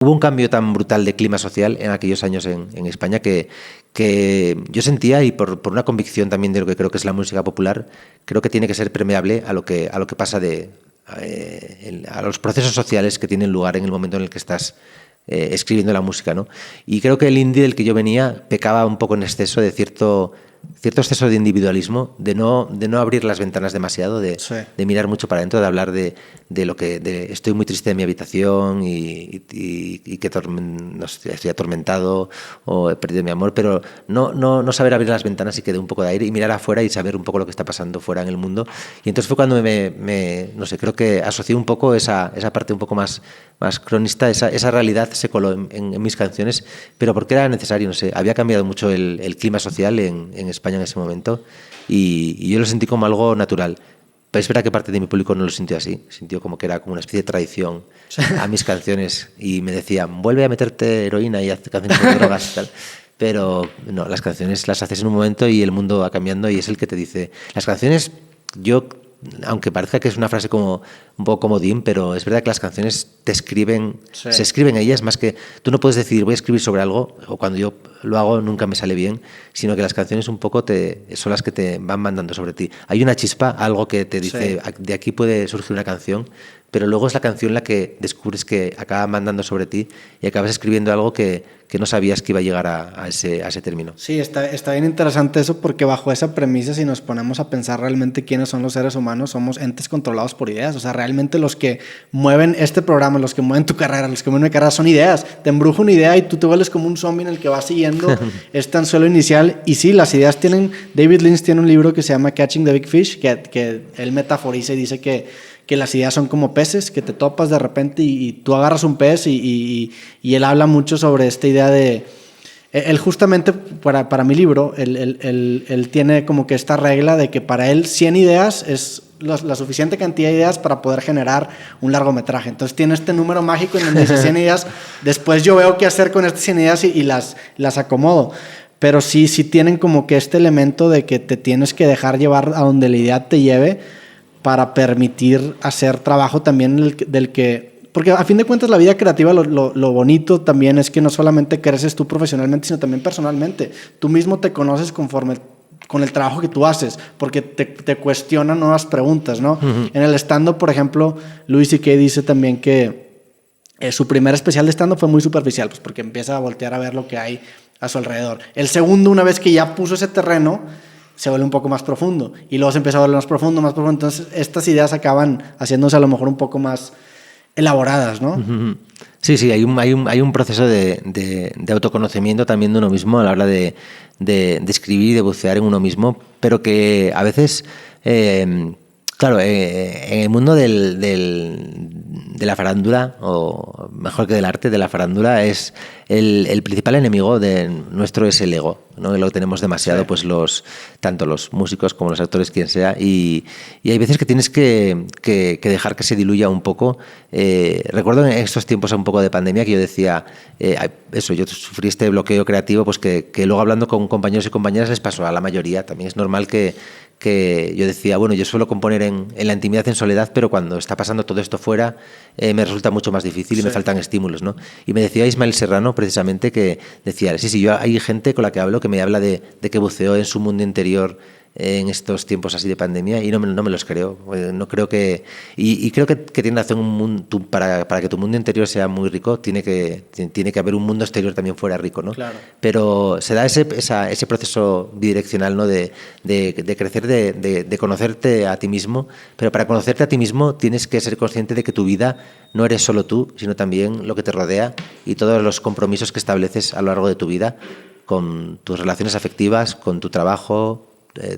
Hubo un cambio tan brutal de clima social en aquellos años en España que yo sentía, y por una convicción también de lo que creo que es la música popular, creo que tiene que ser permeable a lo que pasa a los procesos sociales que tienen lugar en el momento en el que estás escribiendo la música, ¿no? Y creo que el indie del que yo venía pecaba un poco en exceso de cierto exceso de individualismo, de no abrir las ventanas demasiado, de mirar mucho para adentro, de hablar de lo que estoy muy triste de mi habitación y que no sé, estoy atormentado o he perdido mi amor, pero no saber abrir las ventanas y que dé un poco de aire y mirar afuera y saber un poco lo que está pasando fuera en el mundo. Y entonces fue cuando no sé, creo que asocié un poco esa parte un poco más cronista, esa realidad se coló en mis canciones, pero porque era necesario, no sé, había cambiado mucho el clima social en España en ese momento y yo lo sentí como algo natural. Pero es verdad que parte de mi público no lo sintió así, sintió como que era como una especie de traición a mis canciones y me decían, vuelve a meterte heroína y haz canciones de drogas y tal. Pero no, las canciones las haces en un momento y el mundo va cambiando y es el que te dice. Las canciones, aunque parezca que es una frase como un poco comodín, pero es verdad que las canciones te escriben, se escriben ellas, más que tú no puedes decidir voy a escribir sobre algo, o cuando yo lo hago nunca me sale bien, sino que las canciones un poco son las que te van mandando sobre ti. Hay una chispa, algo que te dice, de aquí puede surgir una canción, pero luego es la canción la que descubres que acaba mandando sobre ti y acabas escribiendo algo que no sabías que iba a llegar a ese término. Sí, está bien interesante eso porque bajo esa premisa, si nos ponemos a pensar realmente quiénes son los seres humanos, somos entes controlados por ideas. O sea, realmente los que mueven este programa, los que mueven tu carrera, los que mueven mi carrera son ideas. Te embruja una idea y tú te vuelves como un zombie en el que vas siguiendo este anzuelo inicial. Y sí, las ideas tienen... David Lynch tiene un libro que se llama Catching the Big Fish, que él metaforiza y dice que las ideas son como peces, que te topas de repente y tú agarras un pez y él habla mucho sobre esta idea de... Él justamente, para mi libro, él tiene como que esta regla de que para él 100 ideas es la suficiente cantidad de ideas para poder generar un largometraje. Entonces tiene este número mágico en donde dice 100 ideas, después yo veo qué hacer con estas 100 ideas y las acomodo. Pero sí tienen como que este elemento de que te tienes que dejar llevar a donde la idea te lleve para permitir hacer trabajo también del que... Porque a fin de cuentas la vida creativa, lo bonito también es que no solamente creces tú profesionalmente, sino también personalmente. Tú mismo te conoces conforme con el trabajo que tú haces, porque te cuestionan nuevas preguntas, ¿no? Uh-huh. En el stand-up, por ejemplo, Louis C.K. dice también que su primer especial de stand-up fue muy superficial, pues porque empieza a voltear a ver lo que hay a su alrededor. El segundo, una vez que ya puso ese terreno, se vuelve un poco más profundo y luego se empieza a volver más profundo. Entonces estas ideas acaban haciéndose a lo mejor un poco más elaboradas, ¿no? Uh-huh. Sí, hay un proceso de autoconocimiento también de uno mismo a la hora de escribir y de bucear en uno mismo, pero que a veces, claro, en el mundo de la farándula, o mejor que del arte, de la farándula, es el principal enemigo nuestro es el ego, ¿no? Lo tenemos demasiado, pues tanto los músicos como los actores, quien sea, y hay veces que tienes que dejar que se diluya un poco. Recuerdo en estos tiempos un poco de pandemia que yo decía, yo sufrí este bloqueo creativo, pues que luego hablando con compañeros y compañeras les pasó a la mayoría. También es normal que yo decía, bueno, yo suelo componer en la intimidad, en soledad, pero cuando está pasando todo esto fuera, me resulta mucho más difícil y me faltan estímulos, ¿no? Y me decía Ismael Serrano, precisamente, que decía, yo hay gente con la que hablo que me habla de que buceó en su mundo interior en estos tiempos así de pandemia y no me los creo. No creo que... Y creo que tiene razón para que tu mundo interior sea muy rico, tiene que haber un mundo exterior también fuera rico, ¿no? Claro. Pero se da ese proceso bidireccional, ¿no? De crecer, de conocerte a ti mismo, pero para conocerte a ti mismo tienes que ser consciente de que tu vida no eres solo tú, sino también lo que te rodea y todos los compromisos que estableces a lo largo de tu vida con tus relaciones afectivas, con tu trabajo,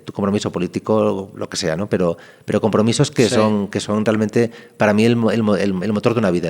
tu compromiso político, lo que sea, ¿no? Pero compromisos que son realmente para mí el motor de una vida, ¿no?